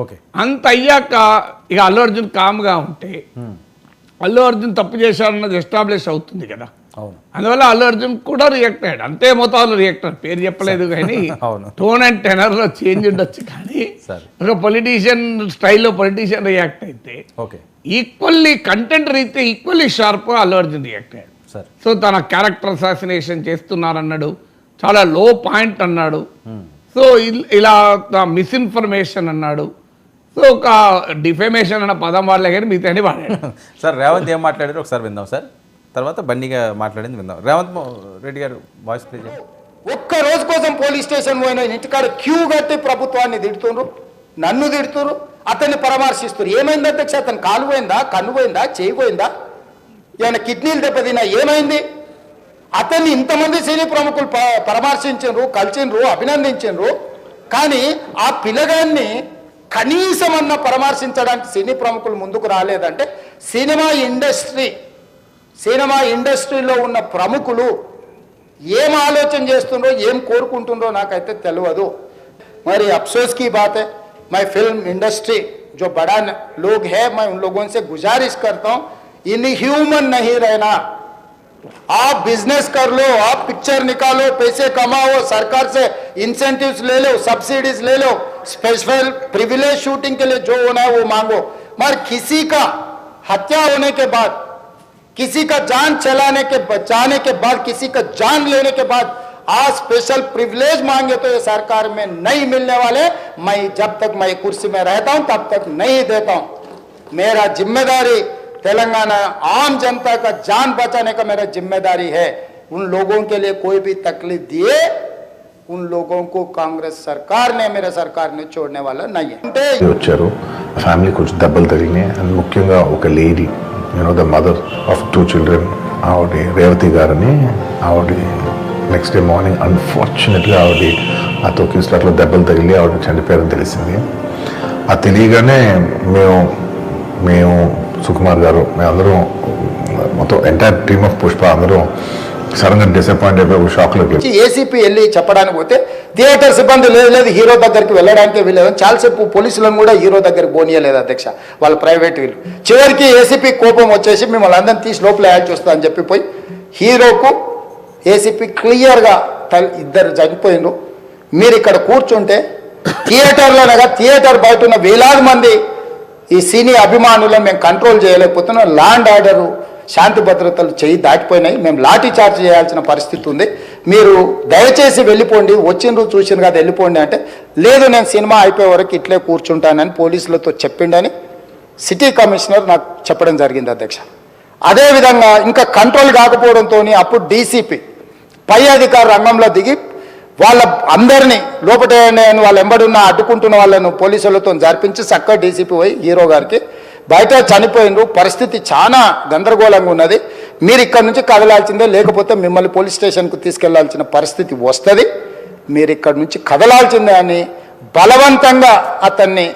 Okay. అంత అయ్యాక ఇక అల్లు అర్జున్ కామ్గా ఉంటే అల్లు అర్జున్ తప్పు చేశాడన్నది ఎస్టాబ్లిష్ అవుతుంది కదా. అందువల్ల అల్లు అర్జున్ కూడా రియాక్ట్ అయ్యాడు. అంతే మొత్తాలు రియాక్ట్ అయ్యాడు. పేరు చెప్పలేదు కానీ టోన్ అండ్ టెనర్లో చేంజ్ ఉండొచ్చు. కానీ ఒక పొలిటీషియన్ స్టైల్లో పొలిటీషియన్ రియాక్ట్ అయితే ఈక్వల్లీ కంటెంట్ రీతే ఈక్వల్లీ షార్ప్గా అల్లు అర్జున్ రియాక్ట్ అయ్యాడు. సో తన క్యారెక్టర్ అసాసినేషన్ చేస్తున్నారన్నాడు, చాలా లో పాయింట్ అన్నాడు. సో ఇలా మిస్ఇన్ఫర్మేషన్ అన్నాడు. సో ఒక డిఫేమేషన్ అన్న పదం వాళ్ళే కానీ మిగతా వాడాడు. సార్ రేవంత్ ఏం మాట్లాడారు ఒకసారి విందాం సార్, తర్వాత బండిగా మాట్లాడింది విందాం. రేవంత్ రెడ్డి గారు వాయిస్ ప్లే చేయండి. ఒక్క రోజు కోసం పోలీస్ స్టేషన్ పోయిన ఇంటికాడ క్యూ కట్టి ప్రభుత్వాన్ని తిడుతున్నారు, నన్ను తిడుతున్నారు, అతన్ని పరామర్శిస్తున్నారు. ఏమైంది అధ్యక్ష? అతను కాలు పోయిందా, కన్ను పోయిందా, చేయి పోయిందా, ఏమైనా కిడ్నీలు దెబ్బతిన్నా, ఏమైంది? అతన్ని ఇంతమంది సినీ ప్రముఖులు పరామర్శించారు, కలిసిండ్రు, అభినందించారు. కానీ ఆ పిల్లగాన్ని కనీసం అన్న పరామర్శించడానికి సినీ ప్రముఖులు ముందుకు రాలేదంటే సినిమా ఇండస్ట్రీలో ఉన్న ప్రముఖులు ఏం ఆలోచన చేస్తుండ్రో, ఏం కోరుకుంటుండ్రో నాకైతే తెలియదు. మరి అఫ్సోస్ की बात है, मैं फिल्म इंडस्ट्री जो बड़ा लोग है, मैं उन लोगों से गुजारिश करता हूँ, इनह्यूमन नहीं रहना. आप बिजनेस कर लो, आप पिक्चर निकालो, पैसे कमाओ, सरकार से इंसेंटिव्स ले लो, सब्सिडीज ले लो, स्पेशल प्रिविलेज शूटिंग के लिए जो होना है वो मांगो. मगर किसी का हत्या होने के बाद, किसी का जान बचाने के बाद, किसी का जान लेने के बाद आज स्पेशल प्रिविलेज मांगे तो ये सरकार में नहीं मिलने वाले. मैं जब तक मैं कुर्सी में रहता हूं तब तक नहीं देता हूं. मेरा जिम्मेदारी तेलंगाना आम जनता का जान बचाने का मेरा जिम्मेदारी है. उन लोगों के लिए कोई भी तकलीफ दिए, उन लोगों को कांग्रेस सरकार ने, मेरे सरकार ने छोड़ने वाला नहीं है. వచ్చారు ఫ్యామిలీ కొంచెం దెబ్బలు తగిలినాయి. అండ్ ముఖ్యంగా ఒక lady, the mother of 2 children, ఆవిడ రేవతి గారని, ఆవిడ నెక్స్ట్ డే మార్నింగ్ అన్ఫార్చునేట్గా ఆవిడ ఆ తొక్కిస్టాట్లో దెబ్బలు తగిలి ఆవిడ చనిపోయారని తెలిసింది. అది తెలియగానే మేము సుకుమార్ గారు, మేమందరం మొత్తం ఎంటైర్ టీమ్ ఆఫ్ పుష్ప అందరూ సడన్గా డిసప్పాయింట్ అయిపోయి షాక్లో. ఏసీపీ వెళ్ళి చెప్పడానికి పోతే థియేటర్ సిబ్బంది లేదు, హీరో దగ్గరికి వెళ్ళడానికి వీళ్ళు చాలాసేపు పోలీసులను కూడా హీరో దగ్గరికి పోనీయలేదు అధ్యక్ష, వాళ్ళ ప్రైవేట్ వీళ్ళు. చివరికి ఏసీపీ కోపం వచ్చేసి మిమ్మల్ని అందరినీ తీసి లోపల యాడ్ చేస్తా అని చెప్పిపోయి హీరోకు ఏసీపీ క్లియర్గా ఇద్దరు చనిపోయిండ్రు. మీరు ఇక్కడ కూర్చుంటే థియేటర్లోనగా థియేటర్ బయట ఉన్న వేలాది మంది ఈ సినీ అభిమానులను మేము కంట్రోల్ చేయలేకపోతున్నాం. ల్యాండ్ ఆర్డరు, శాంతి భద్రతలు చేయి దాటిపోయినాయి. మేము లాఠీ చార్జ్ చేయాల్సిన పరిస్థితి ఉంది. మీరు దయచేసి వెళ్ళిపోండి, వచ్చిండ్రు చూసిన కదా వెళ్ళిపోండి అంటే, లేదు నేను సినిమా అయిపోయే వరకు ఇట్లే కూర్చుంటానని పోలీసులతో చెప్పిండని సిటీ కమిషనర్ నాకు చెప్పడం జరిగింది అధ్యక్ష. అదేవిధంగా ఇంకా కంట్రోల్ కాకపోవడంతో అప్పుడు డీసీపీ పై అధికారి రంగంలో దిగి వాళ్ళ అందరినీ లోపల వాళ్ళ ఎంబడున్న అడ్డుకుంటున్న వాళ్ళను పోలీసులతో జరిపించి చక్కగా డీసీపీ పోయి హీరో గారికి బయట చనిపోయినరు, పరిస్థితి చాలా గందరగోళంగా ఉన్నది, మీరు ఇక్కడ నుంచి కదలాల్సిందే, లేకపోతే మిమ్మల్ని పోలీస్ స్టేషన్కు తీసుకెళ్లాల్సిన పరిస్థితి వస్తుంది, మీరు ఇక్కడ నుంచి కదలాల్సిందే అని బలవంతంగా అతన్ని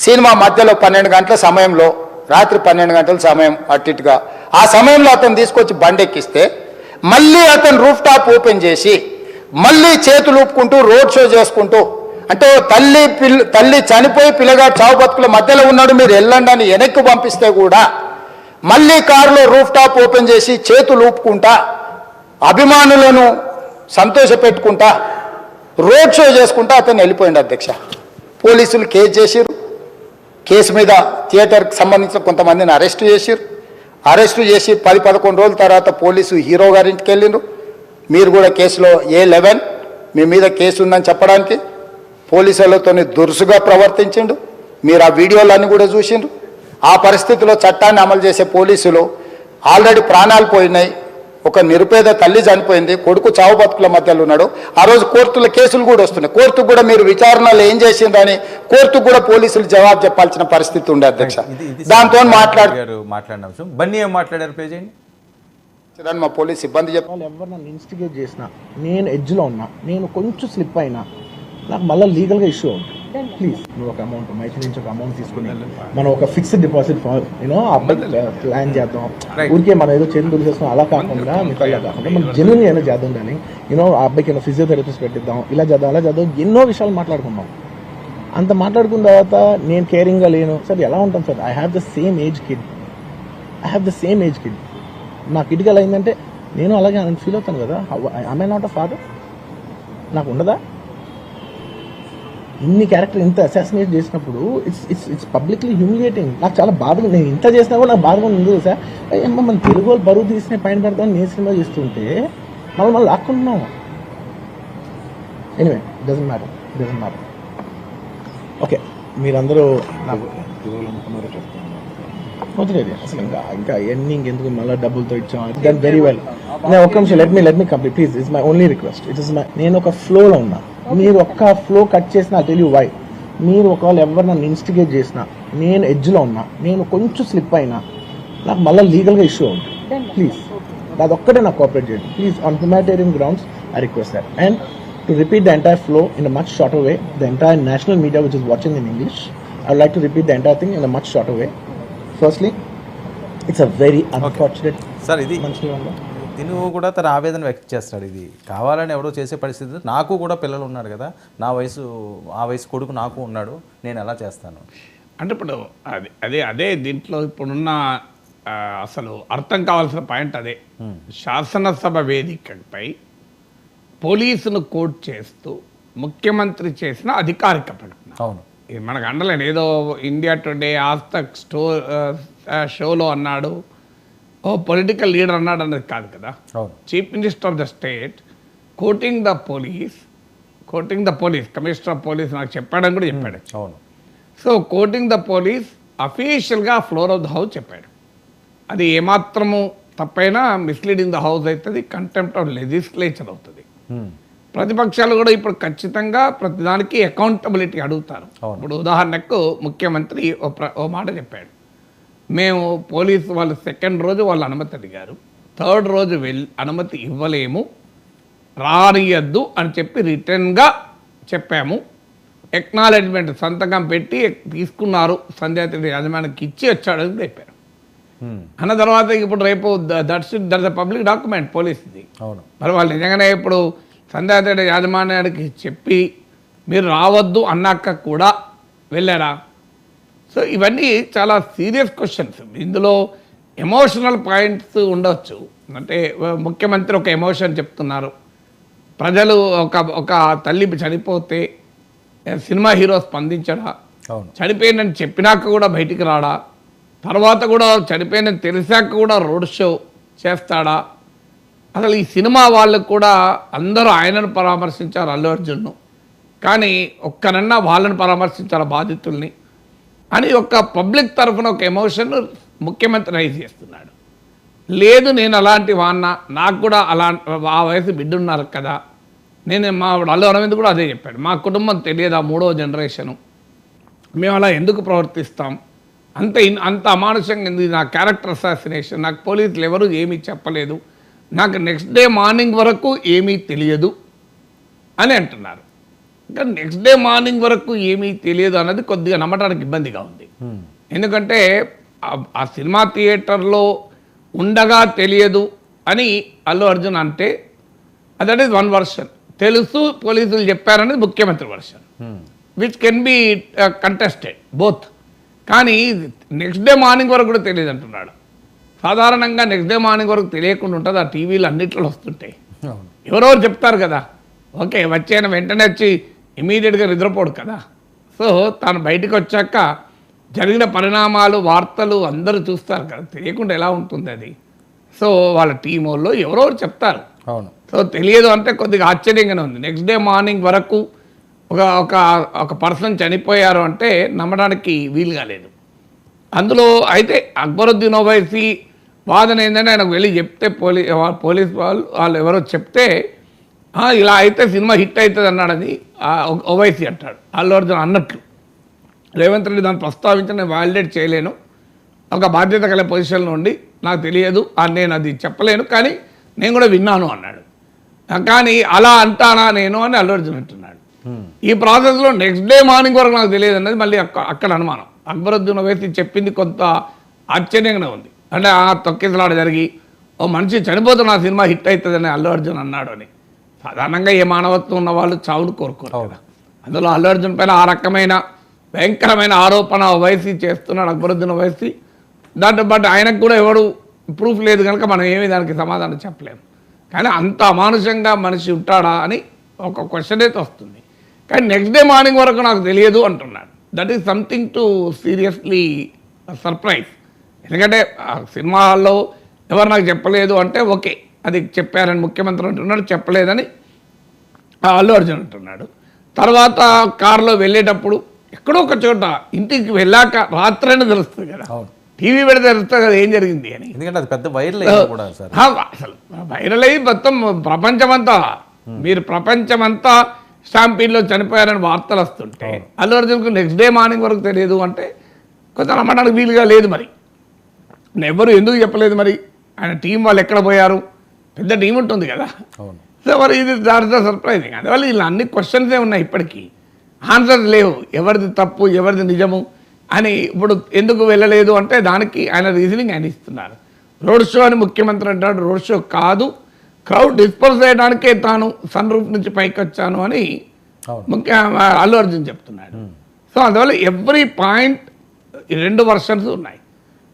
సినిమా మధ్యలో 12 గంటల సమయంలో, రాత్రి 12 గంటల సమయం అట్టిట్టుగా ఆ సమయంలో అతను తీసుకొచ్చి బండెక్కిస్తే మళ్ళీ అతను రూఫ్ టాప్ ఓపెన్ చేసి మళ్ళీ చేతులు ఊపుకుంటూ రోడ్ షో చేసుకుంటూ, అంటే తల్లి చనిపోయి పిల్లగాడు చావు బతుకుల మధ్యలో ఉన్నాడు, మీరు వెళ్ళండి అని వెనక్కి పంపిస్తే కూడా మళ్ళీ కారులో రూఫ్ టాప్ ఓపెన్ చేసి చేతులు ఊపుకుంటా అభిమానులను సంతోషపెట్టుకుంటా రోడ్ షో చేసుకుంటా అతను వెళ్ళిపోయింది అధ్యక్ష. పోలీసులు కేసు చేసిరు, కేసు మీద థియేటర్కి సంబంధించిన కొంతమందిని అరెస్టు చేసిరు. అరెస్టు చేసి 10-11 రోజుల తర్వాత పోలీసు హీరో గారింటికి వెళ్ళిండ్రు. మీరు కూడా కేసులో A11 మీ మీద కేసు ఉందని చెప్పడానికి పోలీసులతో దురుసుగా ప్రవర్తించిండు. మీరు ఆ వీడియోలన్నీ కూడా చూసిండ్రు. ఆ పరిస్థితిలో చట్టాన్ని అమలు చేసే పోలీసులు ఆల్రెడీ ప్రాణాలు పోయినాయి, ఒక నిరుపేద తల్లి చనిపోయింది, కొడుకు చావు బతుకుల మధ్యలో ఉన్నాడు. ఆ రోజు కోర్టుల కేసులు కూడా వస్తున్నాయి. కోర్టుకు కూడా మీరు విచారణలు ఏం చేసిండ్రని కోర్టుకు కూడా పోలీసులు జవాబు చెప్పాల్సిన పరిస్థితి ఉండే అధ్యక్ష. దాంతో మాట్లాడారు. మా పోలీస్ సిబ్బంది చెప్పాలి, ఎవరు నన్ను ఇన్స్టిగేట్ చేసినా, నేను ఎడ్జ్లో ఉన్నా, నేను కొంచెం స్లిప్ అయినా నాకు మళ్ళీ లీగల్గా ఇష్యూ అవుతుంది. ప్లీజ్ నువ్వు ఒక అమౌంట్ మైక్ నుంచి ఒక అమౌంట్ తీసుకుని మనం ఒక ఫిక్స్డ్ డిపాజిట్ అబ్బాయి ప్లాన్ చేద్దాం, ఊరికే మనం ఏదో చేతులు దొరికేస్తాం అలా కాకుండా మిగతా కాకుండా మనం జెన్యున్గా ఏదో చేద్దాం, కానీ ఆ అబ్బాయికి ఫిజియోథెరపిస్ట్ పెట్టిద్దాం, ఇలా చేద్దాం అలా చేద్దాం, ఎన్నో విషయాలు మాట్లాడుకున్నాం. అంత మాట్లాడుకున్న తర్వాత నేను కేరింగ్గా లేను సార్, ఎలా ఉంటాను sir? I have the same age kid, నా కిడ్కి ఎలా అయిందంటే నేను అలాగే ఫీల్ అవుతాను కదా. I not a father? నాకు ఉండదా? ఇన్ని క్యారెక్టర్ ఇంత అసాసినేట్ చేసినప్పుడు ఇట్స్ పబ్లిక్లీ హ్యూమిలియేటింగ్. నాకు చాలా బాధగా, నేను ఇంత చేసినా కూడా నాకు బాధగా ఉంది సార్. మన తెలుగు వాళ్ళు బరువు తీసిన పైన పెడతామని నేను సినిమా చేస్తుంటే మళ్ళీ లాక్కుంటున్నాం. Anyway doesn't matter. ఓకే, మీరందరూ నాకు వదిలేదు అసలు, ఇంకా ఎండింగ్ ఎందుకు మళ్ళీ డబ్బులతో ఇచ్చాం. Then very well. నేను ఒక్క నిమిషం let me complete please. It's my only request. నేను ఒక ఫ్లోలో ఉన్నా, మీరు ఒక్క ఫ్లో కట్ చేసినా టెల్ యూ వై. మీరు ఒకవేళ ఎవరు నన్ను ఇన్స్టిగేట్ చేసినా, నేను ఎడ్జ్లో ఉన్నా, నేను కొంచెం స్లిప్ అయినా నాకు మళ్ళీ లీగల్గా ఇష్యూ అవుతుంది. ప్లీజ్ అదొక్కటే నాకు కోఆపరేట్ చేయండి please. On humanitarian grounds I request that. And to repeat the entire flow in a much shorter way, the entire national media which is watching in English, I would like to repeat the entire thing in a much shorter way. Firstly, it's a very unfortunate. Sir ఇది తిను కూడా తన ఆవేదన వ్యక్తం చేస్తాడు. ఇది కావాలని ఎవరో చేసే పరిస్థితి. నాకు కూడా పిల్లలు ఉన్నారు కదా, ఆ వయసు కొడుకు నాకు ఉన్నాడు, నేను ఎలా చేస్తాను అంటే ఇప్పుడు అదే దీంట్లో ఇప్పుడున్న అసలు అర్థం కావాల్సిన పాయింట్ అదే. శాసనసభ వేదికపై పోలీసును కోట్ చేస్తూ ముఖ్యమంత్రి చేసిన అధికారిక ప్రకటన. అవును, ఇది మనకు అండలేను. ఏదో ఇండియా టుడే, ఆజ్ తక్ షోలో అన్నాడు, ఓ పొలిటికల్ లీడర్ అన్నాడు అన్నది కాదు కదా. Chief minister of the state coating the police, commissioner of police నాకు చెప్పాడని కూడా చెప్పాడు. అవును. సో కోటింగ్ ద పోలీస్ అఫీషియల్గా ఫ్లోర్ ఆఫ్ ద హౌస్ చెప్పాడు. అది ఏమాత్రము తప్పైనా మిస్లీడింగ్ ద హౌస్ అవుతుంది, కంటెంప్ట్ ఆఫ్ లెజిస్లేచర్ అవుతుంది. ప్రతిపక్షాలు కూడా ఇప్పుడు ఖచ్చితంగా ప్రతిదానికి అకౌంటబిలిటీ అడుగుతారు. ఇప్పుడు ఉదాహరణకు ముఖ్యమంత్రి ఓ మాట చెప్పాడు, మేము పోలీసు వాళ్ళు సెకండ్ రోజు వాళ్ళు అనుమతి అడిగారు, థర్డ్ రోజు అనుమతి ఇవ్వలేము, రానియద్దు అని చెప్పి రిటర్న్గా చెప్పాము, ఎక్నాలెడ్జ్మెంట్ సంతకం పెట్టి తీసుకున్నారు, సంజయ్ రెడ్డి యాజమాన్యానికి ఇచ్చి వచ్చాడని చెప్పారు. అన్న తర్వాత ఇప్పుడు రేపు దట్స్ పబ్లిక్ డాక్యుమెంట్ పోలీసుది. మరి వాళ్ళు నిజంగానే ఇప్పుడు సంజయ్ రెడ్డి యాజమాన్యానికి చెప్పి మీరు రావద్దు అన్నాక కూడా వెళ్ళారా? సో ఇవన్నీ చాలా సీరియస్ క్వశ్చన్స్. ఇందులో ఎమోషనల్ పాయింట్స్ ఉండవచ్చు. అంటే ముఖ్యమంత్రి ఒక ఎమోషన్ చెప్తున్నారు, ప్రజలు ఒక తల్లి చనిపోతే సినిమా హీరో స్పందించడా, చనిపోయిందని చెప్పినాక కూడా బయటికి రాడా, తర్వాత కూడా చనిపోయిందని తెలిసాక కూడా రోడ్ షో చేస్తాడా? అసలు ఈ సినిమా వాళ్ళకు కూడా అందరూ ఆయనను పరామర్శించారు, అల్లు అర్జున్ను, కానీ ఒక్కనన్నా వాళ్ళని పరామర్శించారు బాధితుల్ని అని ఒక పబ్లిక్ తరఫున ఒక ఎమోషన్ ముఖ్యమంత్రి రైజ్ చేస్తున్నాడు. లేదు నేను అలాంటి వాన్న, నాకు కూడా ఆ వయసు బిడ్డున్నారు కదా, నేను మా అల్లు అరవింద్ కూడా అదే చెప్పాడు, మా కుటుంబం తెలియదు, 3వ జనరేషను, మేము అలా ఎందుకు ప్రవర్తిస్తాం, అంత అమానుషంగా ఎందుకు, నా క్యారెక్టర్ అసాసినేషన్, నాకు పోలీసులు ఎవరు ఏమీ చెప్పలేదు, నాకు నెక్స్ట్ డే మార్నింగ్ వరకు ఏమీ తెలియదు అని అంటున్నారు. ఇంకా నెక్స్ట్ డే మార్నింగ్ వరకు ఏమీ తెలియదు అన్నది కొద్దిగా నమ్మటానికి ఇబ్బందిగా ఉంది. ఎందుకంటే ఆ సినిమా థియేటర్లో ఉండగా తెలియదు అని అల్లు అర్జున్ అంటే దట్ ఈస్ వన్ వర్షన్. తెలుసు పోలీసులు చెప్పారనేది ముఖ్యమంత్రి version, which can be contested both. కానీ నెక్స్ట్ డే మార్నింగ్ వరకు కూడా తెలియదు అంటున్నాడు. సాధారణంగా నెక్స్ట్ డే మార్నింగ్ వరకు తెలియకుండా ఉంటుంది, ఆ టీవీలు అన్నిట్లో వస్తుంటాయి, ఎవరెవరు చెప్తారు కదా. ఓకే, వచ్చైన వెంటనే వచ్చి ఇమీడియట్గా నిద్రపోడు కదా. సో తాను బయటకు వచ్చాక జరిగిన పరిణామాలు, వార్తలు అందరూ చూస్తారు కదా, తెలియకుండా ఎలా ఉంటుంది అది. సో వాళ్ళ టీం వాళ్ళు ఎవరెవరు చెప్తారు. అవును. సో తెలియదు అంటే కొద్దిగా ఆశ్చర్యంగానే ఉంది. నెక్స్ట్ డే మార్నింగ్ వరకు ఒక పర్సన్ చనిపోయారు అంటే నమ్మడానికి వీలు కాలేదు. అందులో అయితే అక్బరుద్దీన్ ఓవైసీ వాదన ఏంటంటే ఆయనకు వెళ్ళి చెప్తే పోలీస్ వాళ్ళు ఎవరో చెప్తే ఇలా అయితే సినిమా హిట్ అవుతుంది అన్నాడని ఓవైసీ అంటాడు. అల్లు అర్జున్ అన్నట్లు రేవంత్ రెడ్డి దాన్ని ప్రస్తావించి నేను వాలిడేట్ చేయలేను, ఒక బాధ్యత గల పొజిషన్లో ఉండి నాకు తెలియదు, నేను అది చెప్పలేను, కానీ నేను కూడా విన్నాను అన్నాడు. కానీ అలా అంటానా నేను అని అల్లు అర్జున్ అంటున్నాడు. ఈ ప్రాసెస్లో నెక్స్ట్ డే మార్నింగ్ వరకు నాకు తెలియదు అన్నది మళ్ళీ అక్కడ అనుమానం. అక్బరుద్దీన్ ఓవైసీ చెప్పింది కొంత ఆశ్చర్యంగానే ఉంది. అంటే తొక్కిసలాట జరిగి ఓ మనిషి చనిపోతున్న ఆ సినిమా హిట్ అవుతుందని అల్లు అర్జున్ అన్నాడు అని. సాధారణంగా ఏ మానవత్వం ఉన్న వాళ్ళు చావును కోరుకోరు కదా. అందులో అల్లు అర్జున్ పైన ఆ రకమైన భయంకరమైన ఆరోపణ ఓవైసీ చేస్తున్నాడు, అక్బరుద్దీన్ ఓవైసీ. దాంట్లో బట్ ఆయనకు కూడా ఎవడు ప్రూఫ్ లేదు కనుక మనం ఏమీ దానికి సమాధానం చెప్పలేము. కానీ అంత అమానుషంగా మనిషి ఉంటాడా అని ఒక క్వశ్చన్ అయితే వస్తుంది. కానీ నెక్స్ట్ డే మార్నింగ్ వరకు నాకు తెలియదు అంటున్నాడు. That is something to seriously surprise. ఎందుకంటే సినిమాల్లో ఎవరు నాకు చెప్పలేదు అంటే ఓకే, అది చెప్పారని ముఖ్యమంత్రి అంటున్నాడు, చెప్పలేదని అల్లు అర్జున్ అంటున్నాడు. తర్వాత కారులో వెళ్ళేటప్పుడు ఎక్కడో ఒక చోట ఇంటికి వెళ్ళాక రాత్రైనా తెలుస్తుంది కదా, టీవీ పెడితే తెలుస్తుంది కదా ఏం జరిగింది అని. ఎందుకంటే అది పెద్ద వైరల్ అయింది కూడా సార్. అసలు వైరల్ అయ్యి మొత్తం ప్రపంచమంతా, మీరు ప్రపంచమంతా స్టాంపీడ్లో చనిపోయారని వార్తలు వస్తుంటే అల్లు అర్జున్కు నెక్స్ట్ డే మార్నింగ్ వరకు తెలియదు అంటే కొంత నమ్మడానికి వీలుగా లేదు. మరి ఎవరు ఎందుకు చెప్పలేదు? మరి ఆయన టీం వాళ్ళు ఎక్కడ పోయారు? పెద్ద టీం ఉంటుంది కదా. సో మరి ఇది దాంట్లో సర్ప్రైజింగ్. అందువల్ల ఇలా అన్ని క్వశ్చన్సే ఉన్నాయి, ఇప్పటికీ ఆన్సర్స్ లేవు. ఎవరిది తప్పు ఎవరిది నిజము అని ఇప్పుడు ఎందుకు వెళ్ళలేదు అంటే దానికి ఆయన రీజనింగ్ ఆయన ఇస్తున్నారు. రోడ్ షో అని ముఖ్యమంత్రి అంటాడు, రోడ్ షో కాదు, క్రౌడ్ డిస్పర్స్ చేయడానికే తాను సన్ రూఫ్ నుంచి పైకి వచ్చాను అని అల్లు అర్జున్ చెప్తున్నాడు. సో అందువల్ల ఎవ్రీ పాయింట్ ఈ 2 వర్షన్స్ ఉన్నాయి.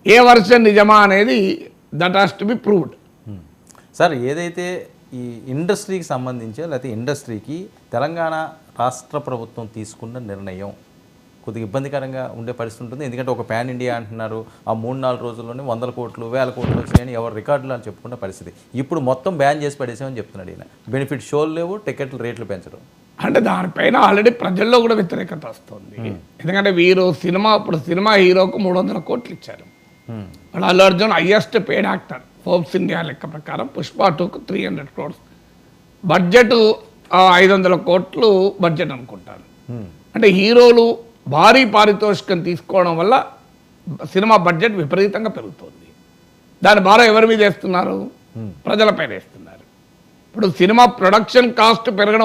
ఏ వర్షన్ నిజమా అనేది that has to be proved. Sir ఏదైతే ఈ ఇండస్ట్రీకి సంబంధించి లేకపోతే ఇండస్ట్రీకి తెలంగాణ రాష్ట్ర ప్రభుత్వం తీసుకున్న నిర్ణయం కొద్దిగా ఇబ్బందికరంగా ఉండే పరిస్థితి ఉంటుంది. ఎందుకంటే ఒక ప్యాన్ ఇండియా అంటున్నారు, ఆ 3-4 రోజుల్లోనే 100 కోట్లు 1000 కోట్లు వచ్చినాయని ఎవరు రికార్డులు అని చెప్పుకున్న పరిస్థితి. ఇప్పుడు మొత్తం బ్యాన్ చేసి పడేసామని చెప్తున్నాడు ఈయన. బెనిఫిట్ షోలు లేవు, టికెట్లు రేట్లు పెంచడం. అంటే దానిపైన ఆల్రెడీ ప్రజల్లో కూడా వ్యతిరేకత వస్తుంది. ఎందుకంటే వీరు ఇప్పుడు సినిమా హీరోకు 300 కోట్లు ఇచ్చారు. వాళ్ళు Allu Arjun highest paid actor Forbes India లెక్క ప్రకారం. పుష్ప 2కు 300 crores బడ్జెట్, 500 కోట్లు బడ్జెట్ అనుకుంటారు. అంటే హీరోలు భారీ పారితోషికం తీసుకోవడం వల్ల సినిమా బడ్జెట్ విపరీతంగా పెరుగుతుంది. దాని భారం ఎవరి మీద వేస్తున్నారు? ప్రజలపైన వేస్తున్నారు. ఇప్పుడు సినిమా ప్రొడక్షన్ కాస్ట్ పెరగడం